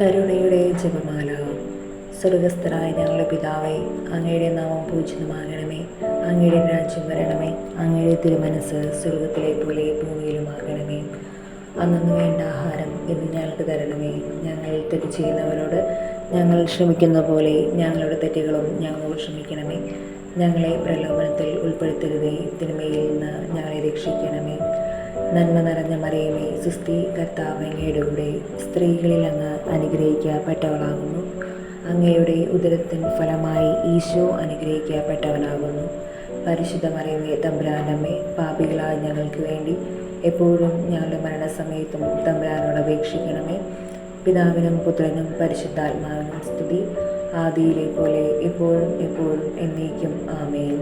കരുണയുടെ ജപമാല. സ്വർഗസ്ഥനായ ഞങ്ങളുടെ പിതാവേ, അങ്ങയുടെ നാമം പൂജിതമാകണമേ. അങ്ങയുടെ രാജ്യം വരണമേ. അങ്ങയുടെ തിരുമനസ് സ്വർഗത്തിലെ പോലെ ഭൂമിയിലുമാകണമേ. അന്നു വേണ്ട ആഹാരം ഇന്ന് ഞങ്ങൾക്ക് തരണമേ. ഞങ്ങൾ തെറ്റ് ചെയ്യുന്നവരോട് ഞങ്ങൾ ക്ഷമിക്കുന്ന പോലെ ഞങ്ങളുടെ തെറ്റുകളും ഞങ്ങളോട് ക്ഷമിക്കണമേ. ഞങ്ങളെ പ്രലോഭനത്തിൽ ഉൾപ്പെടുത്തരുതേ, തിന്മയിൽ നിന്ന് ഞങ്ങളെ രക്ഷിക്കണമേ. നന്മ നിറഞ്ഞ മറിയമേ, സുസ്തി, കർത്താവ് അങ്ങയുടെ കൂടെ സ്ത്രീകളിൽ അങ്ങ് അനുഗ്രഹിക്കപ്പെട്ടവളാകുന്നു. അങ്ങയുടെ ഉദരത്തിൻ ഫലമായി ഈശോ അനുഗ്രഹിക്കപ്പെട്ടവനാകുന്നു. പരിശുദ്ധ മറിയമേ, തമ്പുരാൻ്റെ അമ്മേ, പാപികളായ ഞങ്ങൾക്ക് വേണ്ടി എപ്പോഴും ഞങ്ങളുടെ മരണസമയത്തും തമ്പുരാനോട് അപേക്ഷിക്കണമേ. പിതാവിനും പുത്രനും പരിശുദ്ധാത്മാവിനും സ്തുതി, ആദിയിലെ പോലെ എപ്പോഴും എപ്പോഴും എന്നേക്കും ആമേൻ.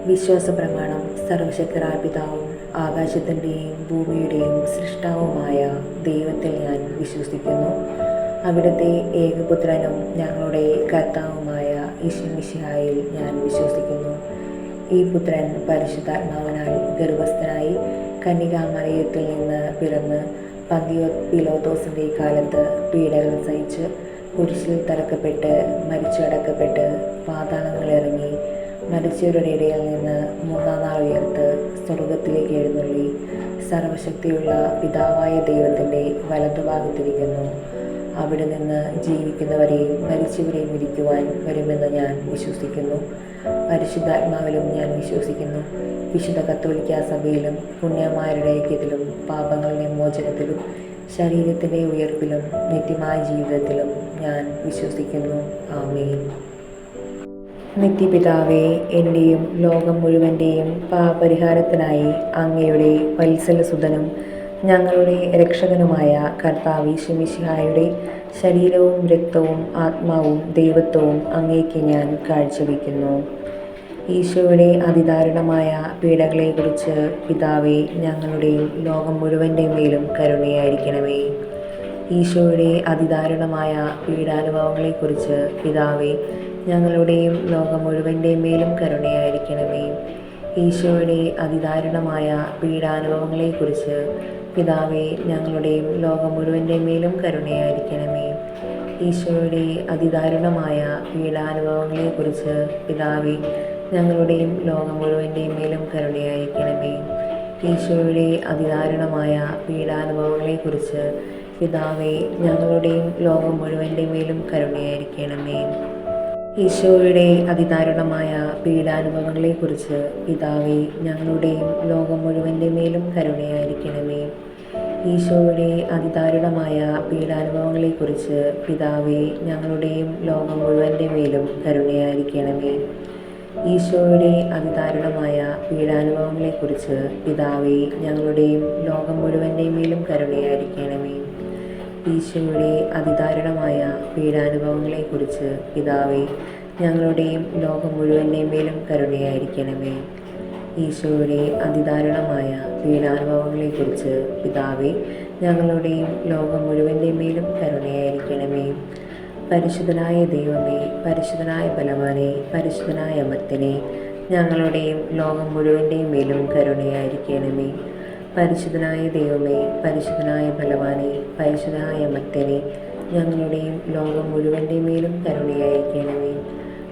വിശ്വാസ പ്രമാണം. സർവശക്തനായ പിതാവും ആകാശത്തിൻ്റെയും ഭൂമിയുടെയും സൃഷ്ടാവുമായ ദൈവത്തിൽ ഞാൻ വിശ്വസിക്കുന്നു. അവിടുത്തെ ഏകപുത്രനും ഞങ്ങളുടെ കർത്താവുമായ ഈശോമിശിഹായിൽ ഞാൻ വിശ്വസിക്കുന്നു. ഈ പുത്രൻ പരിശുദ്ധാത്മാവിനാൽ ഗർഭസ്ഥനായി കന്യകാമറിയത്തിൽ നിന്ന് പിറന്ന് പന്തിയോസ് പീലാത്തോസിൻ്റെ കാലത്ത് പീഡകൾ സഹിച്ച് കുരിശിൽ തറക്കപ്പെട്ട് മരിച്ചടക്കപ്പെട്ട് പാതാളങ്ങളിറങ്ങി മരിച്ചവരുടെ ഇടയിൽ നിന്ന് മൂന്നാം നാൾ ഉയർത്ത് സ്വർഗത്തിലേക്ക് എഴുന്നള്ളി സർവശക്തിയുള്ള പിതാവായ ദൈവത്തിൻ്റെ വലതുഭാഗത്തിരിക്കുന്നു. അവിടെ നിന്ന് ജീവിക്കുന്നവരെയും മരിച്ചവരെയും വിധിക്കുവാൻ വരുമെന്ന് ഞാൻ വിശ്വസിക്കുന്നു. പരിശുദ്ധാത്മാവിലും ഞാൻ വിശ്വസിക്കുന്നു. വിശുദ്ധ കത്തോലിക്കാ സഭയിലും പുണ്യന്മാരുടെ ഐക്യത്തിലും പാപങ്ങളുടെ മോചനത്തിലും ശരീരത്തിൻ്റെ ഉയർപ്പിലും നിത്യമായ ജീവിതത്തിലും ഞാൻ വിശ്വസിക്കുന്നു. ആമേൻ. നിത്യപിതാവേ, എൻ്റെയും ലോകം മുഴുവൻ്റെയും പാപപരിഹാരത്തിനായി അങ്ങയുടെ വത്സലസുതനും ഞങ്ങളുടെ രക്ഷകനുമായ കർത്താവ് ഈശോമിശിഹായുടെ ശരീരവും രക്തവും ആത്മാവും ദൈവത്വവും അങ്ങേക്ക് ഞാൻ കാഴ്ചവെക്കുന്നു. ഈശോയുടെ അതിദാരുണമായ പീഡകളെക്കുറിച്ച് പിതാവേ, ഞങ്ങളുടെയും ലോകം മുഴുവൻ്റെ മേലും കരുണയായിരിക്കണമേ. ഈശോയുടെ അതിദാരുണമായ പീഡാനുഭവങ്ങളെക്കുറിച്ച് പിതാവേ, ഞങ്ങളുടെയും ലോകം മുഴുവൻ്റെ മേലും കരുണയായിരിക്കണമേ. ഈശോയുടെ അതിദാരുണമായ പീഡാനുഭവങ്ങളെക്കുറിച്ച് പിതാവേ, ഞങ്ങളുടെയും ലോകം മുഴുവൻ്റെ മേലും കരുണയായിരിക്കണമേ. ഈശോയുടെ അതിദാരുണമായ പീഡാനുഭവങ്ങളെക്കുറിച്ച് പിതാവേ, ഞങ്ങളുടെയും ലോകം മുഴുവൻ്റെ മേലും കരുണയായിരിക്കണമേ. ഈശോയുടെ അതിദാരുണമായ പീഡാനുഭവങ്ങളെക്കുറിച്ച് പിതാവേ, ഞങ്ങളുടെയും ലോകം മുഴുവൻ്റെ മേലും കരുണയായിരിക്കണമേ. ഈശോയുടെ അതിദാരുണമായ പീഡാനുഭവങ്ങളെക്കുറിച്ച് പിതാവേ, ഞങ്ങളുടെയും ലോകം മുഴുവൻ്റെ മേലും കരുണയായിരിക്കണമേ. ഈശോയുടെ അതിദാരുണമായ പീഡാനുഭവങ്ങളെക്കുറിച്ച് പിതാവേ, ഞങ്ങളുടെയും ലോകം മുഴുവൻ്റെ മേലും കരുണയായിരിക്കണമേ. ഈശോയുടെ അതിദാരുണമായ പീഡാനുഭവങ്ങളെക്കുറിച്ച് പിതാവേ, ഞങ്ങളുടെയും ലോകം മുഴുവൻ്റെ മേലും കരുണയായിരിക്കണമേ. ഈശോയുടെ അതിദാരുണമായ പീഡാനുഭവങ്ങളെക്കുറിച്ച് പിതാവേ, ഞങ്ങളുടെയും ലോകം മുഴുവൻ്റെ മേലും കരുണയായിരിക്കണമേ. ഈശോയുടെ അതിദാരുണമായ പീഡാനുഭവങ്ങളെക്കുറിച്ച് പിതാവേ, ഞങ്ങളുടെയും ലോകം മുഴുവൻ്റെ മേലും കരുണയായിരിക്കണമേ. പരിശുദ്ധനായ ദൈവമേ, പരിശുദ്ധനായ ബലവാനെ, പരിശുദ്ധനായ അമർത്യനെ, ഞങ്ങളുടെയും ലോകം മുഴുവൻ്റെ മേലും കരുണയായിരിക്കണമേ. പരിശുദ്ധനായ ദൈവമേ, പരിശുദ്ധനായ ബലവാനെ, പരിശുദ്ധനായ അമർത്യനെ, ഞങ്ങളുടെയും ലോകം മുഴുവൻ്റെ മേലും കരുണയായിരിക്കണമേ.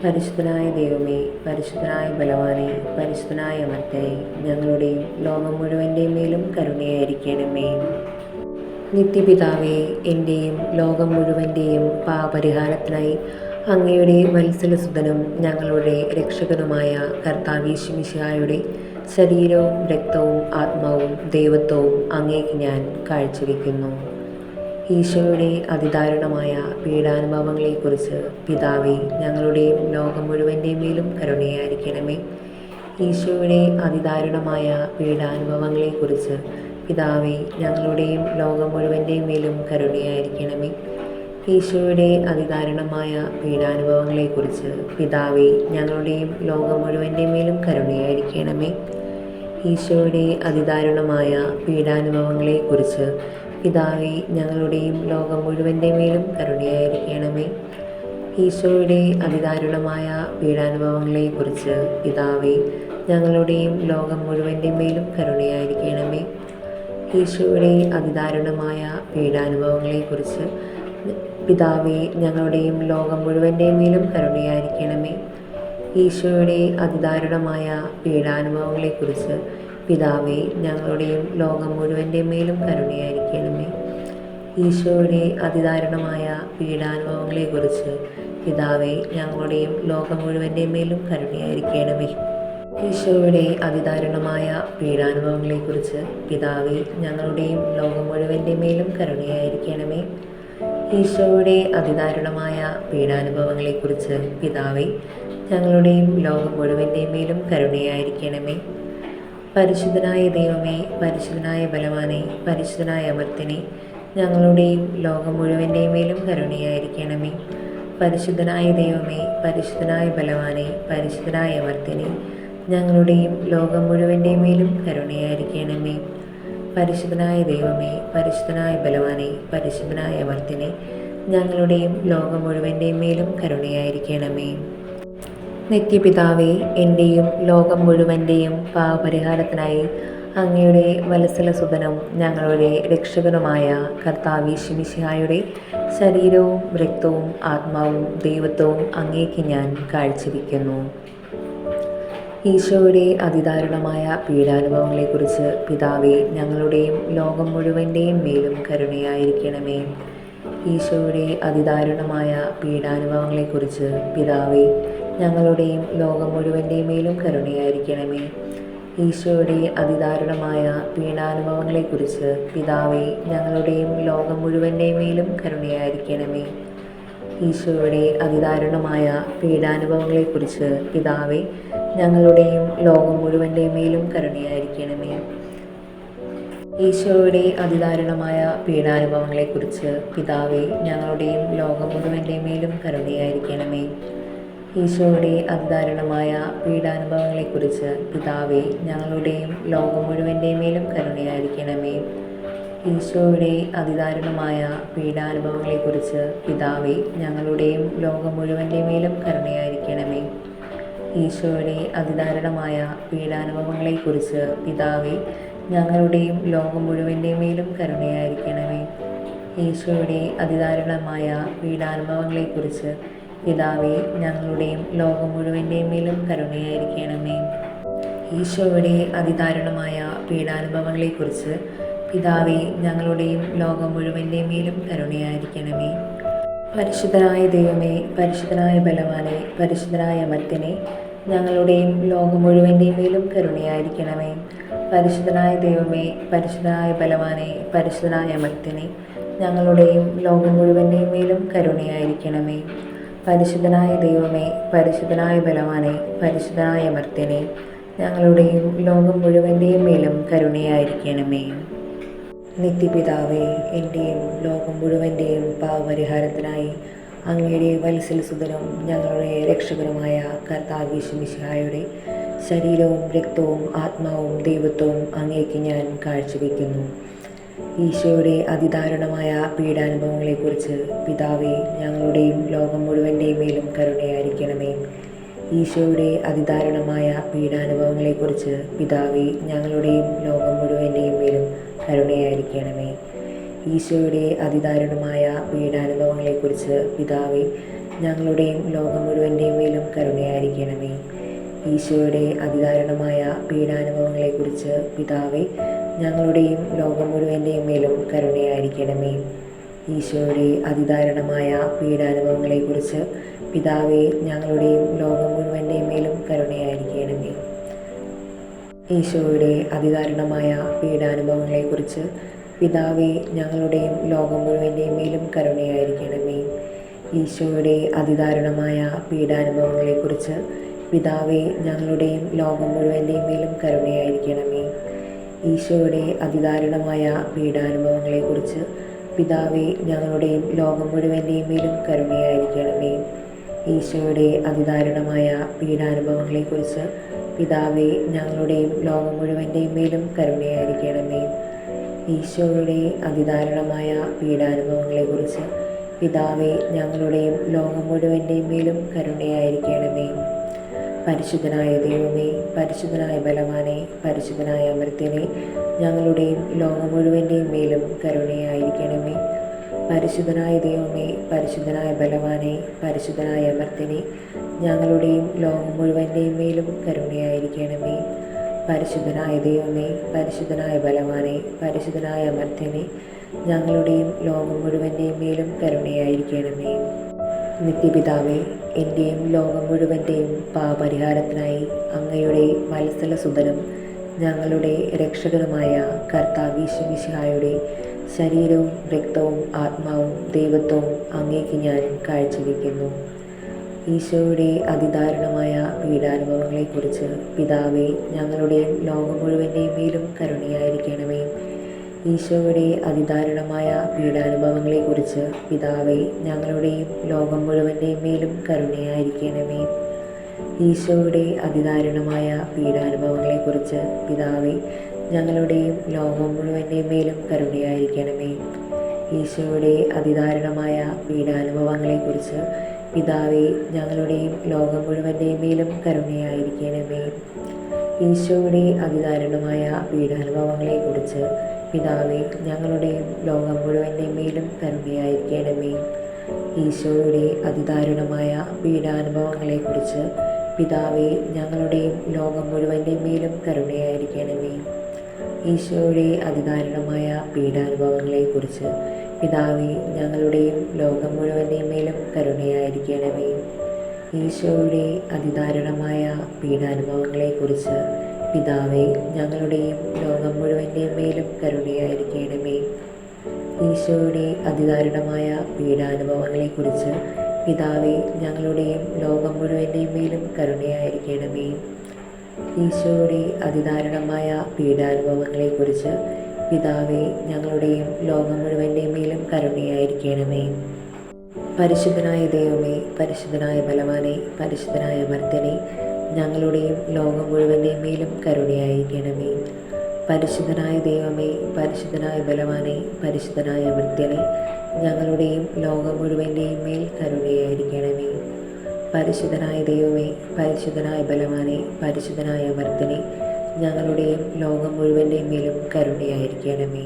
പരിശുദ്ധനായ ദൈവമേ, പരിശുദ്ധനായ ബലവാനെ, പരിശുദ്ധനായ അമർത്യനെ, ഞങ്ങളുടെയും ലോകം മുഴുവൻ്റെ മേലും കരുണയായിരിക്കണമേ. നിത്യപിതാവേ, എൻ്റെയും ലോകം മുഴുവൻ്റെയും പാപപരിഹാരത്തിനായി അങ്ങയുടെ വത്സലസുതനും ഞങ്ങളുടെ രക്ഷകനുമായ കർത്താവ് ഈശോമിശിഹായുടെ ശരീരവും രക്തവും ആത്മാവും ദൈവത്വവും അങ്ങേക്ക് ഞാൻ കാഴ്ചവെക്കുന്നു. ഈശോയുടെ അതിദാരുണമായ പീഡാനുഭവങ്ങളെക്കുറിച്ച് പിതാവേ, ഞങ്ങളുടെയും ലോകം മുഴുവൻ്റെ മേലും കരുണയായിരിക്കണമേ. ഈശോയുടെ അതിദാരുണമായ പീഡാനുഭവങ്ങളെക്കുറിച്ച് പിതാവേ, ഞങ്ങളുടെയും ലോകം മുഴുവൻ്റെ മേലും കരുണയായിരിക്കണമേ. ഈശോയുടെ അതിദാരുണമായ പീഡാനുഭവങ്ങളെക്കുറിച്ച് പിതാവേ, ഞങ്ങളുടെയും ലോകം മുഴുവൻ്റെ മേലും കരുണയായിരിക്കണമേ. ഈശോയുടെ അതിദാരുണമായ പീഡാനുഭവങ്ങളെക്കുറിച്ച് പിതാവേ, ഞങ്ങളുടെയും ലോകം മുഴുവൻ്റെ മേലും കരുണയായിരിക്കണമേ. ഈശോയുടെ അതിദാരുണമായ പീഡാനുഭവങ്ങളെക്കുറിച്ച് പിതാവേ, ഞങ്ങളുടെയും ലോകം മുഴുവൻ്റെ മേലും കരുണയായിരിക്കണമേ. ഈശോയുടെ അതിദാരുണമായ പീഡാനുഭവങ്ങളെക്കുറിച്ച് പിതാവേ, ഞങ്ങളുടെയും ലോകം മുഴുവൻ്റെയും മേലും കരുണയായിരിക്കണമേ. ഈശോയുടെ അതിദാരുണമായ പീഡാനുഭവങ്ങളെക്കുറിച്ച് പിതാവേ, ഞങ്ങളുടെയും ലോകം മുഴുവൻ്റെയും മേലും കരുണയായിരിക്കണമേ. ഈശോയുടെ അതിദാരുണമായ പീഡാനുഭവങ്ങളെക്കുറിച്ച് പിതാവേ, ഞങ്ങളുടെയും ലോകം മുഴുവൻ്റെയും മേലും കരുണയായിരിക്കണമേ. ഈശോയുടെ അതിദാരുണമായ പീഡാനുഭവങ്ങളെക്കുറിച്ച് പിതാവേ, ഞങ്ങളുടെയും ലോകം മുഴുവൻ്റെയും മേലും കരുണയായിരിക്കണമേ. ഈശോയുടെ അതിദാരുണമായ പീഡാനുഭവങ്ങളെക്കുറിച്ച് പിതാവേ, ഞങ്ങളുടെയും ലോകം മുഴുവൻ്റെയും മേലും കരുണയായിരിക്കണമേ. പരിശുദ്ധനായ ദൈവമേ, പരിശുദ്ധനായ ബലവാനെ, പരിശുദ്ധനായ അമർത്തിനെ, ഞങ്ങളുടെയും ലോകം മുഴുവൻ്റെയും മേലും കരുണയായിരിക്കണമേ. പരിശുദ്ധനായ ദൈവമേ, പരിശുദ്ധനായ ബലവാനെ, പരിശുദ്ധനായ അമർത്തിനെ, ഞങ്ങളുടെയും ലോകം മുഴുവൻ്റെയും മേലും കരുണയായിരിക്കണമേ. പരിശുദ്ധനായ ദൈവമേ, പരിശുദ്ധനായ ബലവാനെ, പരിശുദ്ധനായ അമർത്തിനെ, ഞങ്ങളുടെയും ലോകം മുഴുവൻ്റെയും മേലും കരുണയായിരിക്കണമേ. നിത്യപിതാവേ, എൻ്റെയും ലോകം മുഴുവൻ്റെയും പാപപരിഹാരത്തിനായി അങ്ങയുടെ വത്സലസുതനും ഞങ്ങളുടെ രക്ഷകനുമായ കർത്താവീശോ മിശിഹായുടെ ശരീരവും രക്തവും ആത്മാവും ദൈവത്വവും അങ്ങേക്ക് ഞാൻ കാഴ്ചവെക്കുന്നു. ഈശോയുടെ അതിദാരുണമായ പീഡാനുഭവങ്ങളെക്കുറിച്ച് പിതാവേ, ഞങ്ങളുടെയും ലോകം മുഴുവൻ്റെയും മേലും കരുണയായിരിക്കണമേ. ഈശോയുടെ അതിദാരുണമായ പീഡാനുഭവങ്ങളെക്കുറിച്ച് പിതാവേ, ഞങ്ങളുടെയും ലോകം മുഴുവൻ്റെയും മേലും കരുണയായിരിക്കണമേ. ഈശോയുടെ അതിദാരുണമായ പീഡാനുഭവങ്ങളെക്കുറിച്ച് പിതാവേ, ഞങ്ങളുടെയും ലോകം മുഴുവൻ്റെയും മേലും കരുണയായിരിക്കണമേ. ഈശോയുടെ അതിദാരുണമായ പീഡാനുഭവങ്ങളെക്കുറിച്ച് പിതാവേ, ഞങ്ങളുടെയും ലോകം മുഴുവൻ്റെയും മേലും കരുണയായിരിക്കണമേ. ഈശോയുടെ അതിദാരുണമായ പീഡാനുഭവങ്ങളെക്കുറിച്ച് പിതാവേ, ഞങ്ങളുടെയും ലോകം മുഴുവൻ്റെയും മേലും കരുണയായിരിക്കണമേ. ഈശോയുടെ അതിദാരുണമായ പീഡാനുഭവങ്ങളെക്കുറിച്ച് പിതാവേ, ഞങ്ങളുടെയും ലോകം മുഴുവൻ്റെയും മേലും കരുണയായിരിക്കണമേ. ഈശോയുടെ അതിദാരുണമായ പീഡാനുഭവങ്ങളെക്കുറിച്ച് പിതാവേ, ഞങ്ങളുടെയും ലോകം മുഴുവൻ്റെയും മേലും കരുണയായിരിക്കണമേ. ഈശോയുടെ അതിദാരുണമായ പീഡാനുഭവങ്ങളെക്കുറിച്ച് പിതാവേ, ഞങ്ങളുടെയും ലോകം മുഴുവൻ്റെയും മേലും കരുണയായിരിക്കണമേ. ഈശോയുടെ അതിദാരുണമായ പീഡാനുഭവങ്ങളെക്കുറിച്ച് പിതാവേ, ഞങ്ങളുടെയും ലോകം മുഴുവൻ്റെയും മേലും കരുണയായിരിക്കണമേ. ഈശോയുടെ അതിദാരുണമായ പീഡാനുഭവങ്ങളെക്കുറിച്ച് പിതാവേ, ഞങ്ങളുടെയും ലോകം മുഴുവൻ്റെയും മേലും കരുണയായിരിക്കണമേ. പരിശുദ്ധനായ ദൈവമേ, പരിശുദ്ധനായ ബലവാനെ, പരിശുദ്ധനായ അമർത്യനെ, ഞങ്ങളുടെയും ലോകം മുഴുവൻ്റെയും മേലും കരുണയായിരിക്കണമേ. പരിശുദ്ധനായ ദൈവമേ, പരിശുദ്ധനായ ബലവാനെ, പരിശുദ്ധനായ അമർത്യനെ, ഞങ്ങളുടെയും ലോകം മുഴുവൻ്റെയും മേലും കരുണയായിരിക്കണമേ. പരിശുദ്ധനായ ദൈവമേ, പരിശുദ്ധനായ ബലവാനെ, പരിശുദ്ധനായ അമർത്യനെ, ഞങ്ങളുടെയും ലോകം മുഴുവൻ്റെയും മേലും കരുണയായിരിക്കണമേ. നിത്യപിതാവേ, എൻ്റെയും ലോകം മുഴുവൻ്റെയും പാപപരിഹാരത്തിനായി അങ്ങയുടെ വത്സലസുതനും ഞങ്ങളുടെ രക്ഷകനുമായ കർത്താവീശോ മിശിഹായുടെ ശരീരവും രക്തവും ആത്മാവും ദൈവത്വവും അങ്ങേക്ക് ഞാൻ കാഴ്ചവെക്കുന്നു. ഈശോയുടെ അതിദാരുണമായ പീഡാനുഭവങ്ങളെക്കുറിച്ച് പിതാവേ, ഞങ്ങളുടെയും ലോകം മുഴുവൻ്റെയും മേലും കരുണയായിരിക്കണമേ. ഈശോയുടെ അതിദാരുണമായ പീഡാനുഭവങ്ങളെക്കുറിച്ച് പിതാവേ, ഞങ്ങളുടെയും ലോകം മുഴുവൻ്റെയും മേലും കരുണയായിരിക്കണമേ. ഈശോയുടെ അതിദാരുണമായ പീഡാനുഭവങ്ങളെക്കുറിച്ച് പിതാവേ, ഞങ്ങളുടെയും ലോകം മുഴുവൻ്റെയും മേലും കരുണയായിരിക്കണമേ. ഈശോയുടെ അതിദാരുണമായ പീഡാനുഭവങ്ങളെക്കുറിച്ച് പിതാവേ, ഞങ്ങളുടെയും ലോകം മുഴുവൻ്റെയും മേലും കരുണയായിരിക്കണമേ. ഈശോയുടെ അതിദാരുണമായ പീഡാനുഭവങ്ങളെക്കുറിച്ച് പിതാവേ, ഞങ്ങളുടെയും ലോകം മുഴുവൻ്റെയും മേലും കരുണയായിരിക്കണമേ. ഈശോയുടെ അതിദാരുണമായ പീഡാനുഭവങ്ങളെക്കുറിച്ച് പിതാവേ, ഞങ്ങളുടെയും ലോകം മുഴുവൻ്റെയും മേലും കരുണയായിരിക്കണമേ. ഈശോയുടെ അതിദാരുണമായ പീഡാനുഭവങ്ങളെക്കുറിച്ച് പിതാവേ, ഞങ്ങളുടെയും ലോകം മുഴുവൻ്റെയും മേലും കരുണയായിരിക്കണമേ. ഈശോയുടെ അതിദാരുണമായ പീഡാനുഭവങ്ങളെക്കുറിച്ച് പിതാവേ, ഞങ്ങളുടെയും ലോകം മുഴുവൻ്റെയും മേലും കരുണയായിരിക്കണമേ. ഈശോയുടെ അതിദാരുണമായ പീഡാനുഭവങ്ങളെക്കുറിച്ച് പിതാവേ, ഞങ്ങളുടെയും ലോകം മുഴുവൻ്റെയും മേലും കരുണയായിരിക്കണമേ. ഈശോയുടെ അതിദാരുണമായ പീഡാനുഭവങ്ങളെക്കുറിച്ച് പിതാവേ, ഞങ്ങളുടെയും ലോകം മുഴുവൻ്റെയും മേലും കരുണയായിരിക്കണമേ. പരിശുദ്ധനായ ദൈവമേ, പരിശുദ്ധനായ ബലവാനെ, പരിശുദ്ധനായ അമർത്യനെ, ഞങ്ങളുടെയും ലോകം മുഴുവൻ്റെയും മേലും കരുണയായിരിക്കണമേ. പരിശുദ്ധനായ ദൈവമേ, പരിശുദ്ധനായ ബലവാനെ, പരിശുദ്ധനായ അമർത്യനെ, ഞങ്ങളുടെയും ലോകം മുഴുവൻ്റെയും മേലും കരുണയായിരിക്കണമേ. പരിശുദ്ധനായ ദൈവമേ, പരിശുദ്ധനായ ബലവാനെ, പരിശുദ്ധനായ അമർത്യനെ, ഞങ്ങളുടെയും ലോകം മുഴുവൻ്റെയും മേലും കരുണയായിരിക്കണമേ. നിത്യപിതാവേ, എൻ്റെയും ലോകം മുഴുവൻ്റെയും പാപപരിഹാരത്തിനായി അങ്ങയുടെ വത്സലസുതനും ഞങ്ങളുടെ രക്ഷകനുമായ കർത്താവീശോ മിശിഹായുടെ ശരീരവും രക്തവും ആത്മാവും ദൈവത്വവും അങ്ങേക്ക് ഞാൻ കാഴ്ചവെക്കുന്നു. ഈശോയുടെ അതിദാരുണമായ പീഡാനുഭവങ്ങളെക്കുറിച്ച് പിതാവേ, ഞങ്ങളുടെയും ലോകം മുഴുവൻ്റെയും മേലും കരുണയായിരിക്കണമേ. ഈശോയുടെ അതിദാരുണമായ പീഡാനുഭവങ്ങളെക്കുറിച്ച് പിതാവേ, ഞങ്ങളുടെയും ലോകം മുഴുവൻ്റെയും മേലും കരുണയായിരിക്കണമേ. ഈശോയുടെ അതിദാരുണമായ പീഡാനുഭവങ്ങളെക്കുറിച്ച് പിതാവേ, ഞങ്ങളുടെയും ലോകം മുഴുവൻ്റെയും മേലും കരുണയായിരിക്കണമേ. ഈശോയുടെ അതിദാരുണമായ പീഡാനുഭവങ്ങളെക്കുറിച്ച് പിതാവേ, ഞങ്ങളുടെയും ലോകം മുഴുവൻ്റെയും മേലും കരുണയായിരിക്കണമേ. ഈശോയുടെ അതിദാരുണമായ പീഡാനുഭവങ്ങളെക്കുറിച്ച് പിതാവേ, ഞങ്ങളുടെയും ലോകം മുഴുവൻ്റെയും മേലും കരുണയായിരിക്കണമേ. ഈശോയുടെ അതിദാരുണമായ പീഡാനുഭവങ്ങളെക്കുറിച്ച് പിതാവേ, ഞങ്ങളുടെയും ലോകം മുഴുവൻ്റെയും മേലും കരുണയായിരിക്കണമേ. ഈശോയുടെ അതിദാരുണമായ പീഡാനുഭവങ്ങളെക്കുറിച്ച് പിതാവേ, ഞങ്ങളുടെയും ലോകം മുഴുവൻ്റെയും മേലും കരുണയായിരിക്കണമേ. ഈശോയുടെ അതിദാരുണമായ പീഡാനുഭവങ്ങളെക്കുറിച്ച് പിതാവേ, ഞങ്ങളുടെയും ലോകം മുഴുവൻ്റെയും മേലും കരുണയായിരിക്കണമേ. ഈശോയുടെ അതിദാരുണമായ പീഡാനുഭവങ്ങളെക്കുറിച്ച് പിതാവേ, ഞങ്ങളുടെയും ലോകം മുഴുവൻ്റെയും മേലും കരുണയായിരിക്കണമേ. ഈശോയുടെ അതിദാരുണമായ പീഡാനുഭവങ്ങളെക്കുറിച്ച് പിതാവേ, ഞങ്ങളുടെയും ലോകം മുഴുവൻ്റെയും മേലും കരുണയായിരിക്കണമേ. പരിശുദ്ധനായ ദൈവമേ, പരിശുദ്ധനായ ബലവാനെ, പരിശുദ്ധനായ അമർത്യനെ, ഞങ്ങളുടെയും ലോകം മുഴുവൻ്റെയും മേലും കരുണയായിരിക്കണമേ. പരിശുദ്ധനായ ദൈവമേ, പരിശുദ്ധനായ ബലവാനെ, പരിശുദ്ധനായ അമർത്യനെ, ഞങ്ങളുടെയും ലോകം മുഴുവൻ്റെയും മേൽ കരുണയായിരിക്കണമേ. പരിശുദ്ധനായ ദൈവമേ, പരിശുദ്ധനായ ബലവാനെ, പരിശുദ്ധനായ അമർത്യനെ, ഞങ്ങളുടെയും ലോകം മുഴുവൻ്റെയും മേലും കരുണയായിരിക്കണമേ.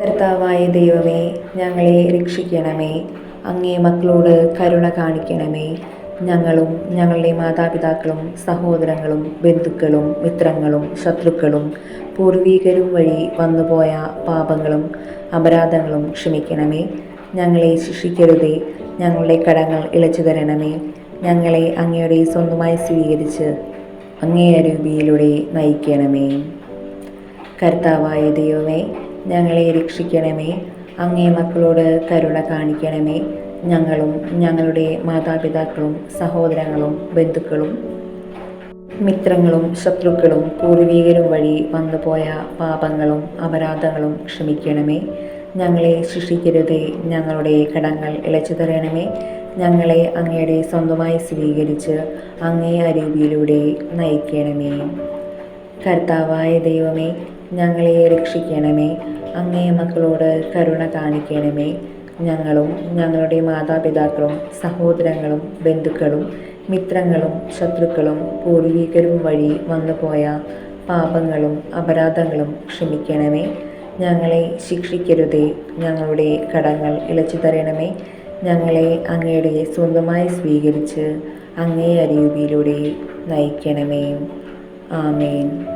കർത്താവായ ദൈവമേ, ഞങ്ങളെ രക്ഷിക്കണമേ. അങ്ങേ മക്കളോട് കരുണ കാണിക്കണമേ. ഞങ്ങളും ഞങ്ങളുടെ മാതാപിതാക്കളും സഹോദരങ്ങളും ബന്ധുക്കളും മിത്രങ്ങളും ശത്രുക്കളും പൂർവീകരും വഴി വന്നുപോയ പാപങ്ങളും അപരാധങ്ങളും ക്ഷമിക്കണമേ. ഞങ്ങളെ ശിക്ഷിക്കരുതേ. ഞങ്ങളുടെ കടങ്ങൾ ഇളച്ചു തരണമേ. ഞങ്ങളെ അങ്ങയുടെ സ്വന്തമായി സ്വീകരിച്ച് അങ്ങേ അരൂപിയിലൂടെ നയിക്കണമേ. കർത്താവായ ദൈവമേ, ഞങ്ങളെ രക്ഷിക്കണമേ. അങ്ങേ മക്കളോട് കരുണ കാണിക്കണമേ. ഞങ്ങളും ഞങ്ങളുടെ മാതാപിതാക്കളും സഹോദരങ്ങളും ബന്ധുക്കളും മിത്രങ്ങളും ശത്രുക്കളും പൂർവീകരും വഴി വന്നുപോയ പാപങ്ങളും അപരാധങ്ങളും ക്ഷമിക്കണമേ. ഞങ്ങളെ ശിക്ഷിക്കരുതേ. ഞങ്ങളുടെ കടങ്ങൾ ഇളച്ചു തരണമേ. ഞങ്ങളെ അങ്ങയുടെ സ്വന്തമായി സ്വീകരിച്ച് അങ്ങേ അരൂപിയിലൂടെ നയിക്കണമേ. കർത്താവായ ദൈവമേ, ഞങ്ങളെ രക്ഷിക്കണമേ. അങ്ങേ മക്കളോട് കരുണ കാണിക്കണമേ. ഞങ്ങളും ഞങ്ങളുടെ മാതാപിതാക്കളും സഹോദരങ്ങളും ബന്ധുക്കളും മിത്രങ്ങളും ശത്രുക്കളും പൂർവീകരും വഴി വന്നുപോയ പാപങ്ങളും അപരാധങ്ങളും ക്ഷമിക്കണമേ. ഞങ്ങളെ ശിക്ഷിക്കരുതേ. ഞങ്ങളുടെ കടങ്ങൾ ഇളച്ചു തരണമേ. ഞങ്ങളെ അങ്ങയുടെ സ്വന്തമായി സ്വീകരിച്ച് അങ്ങേ അരൂപിയിലൂടെ നയിക്കണമേ. ആമേൻ.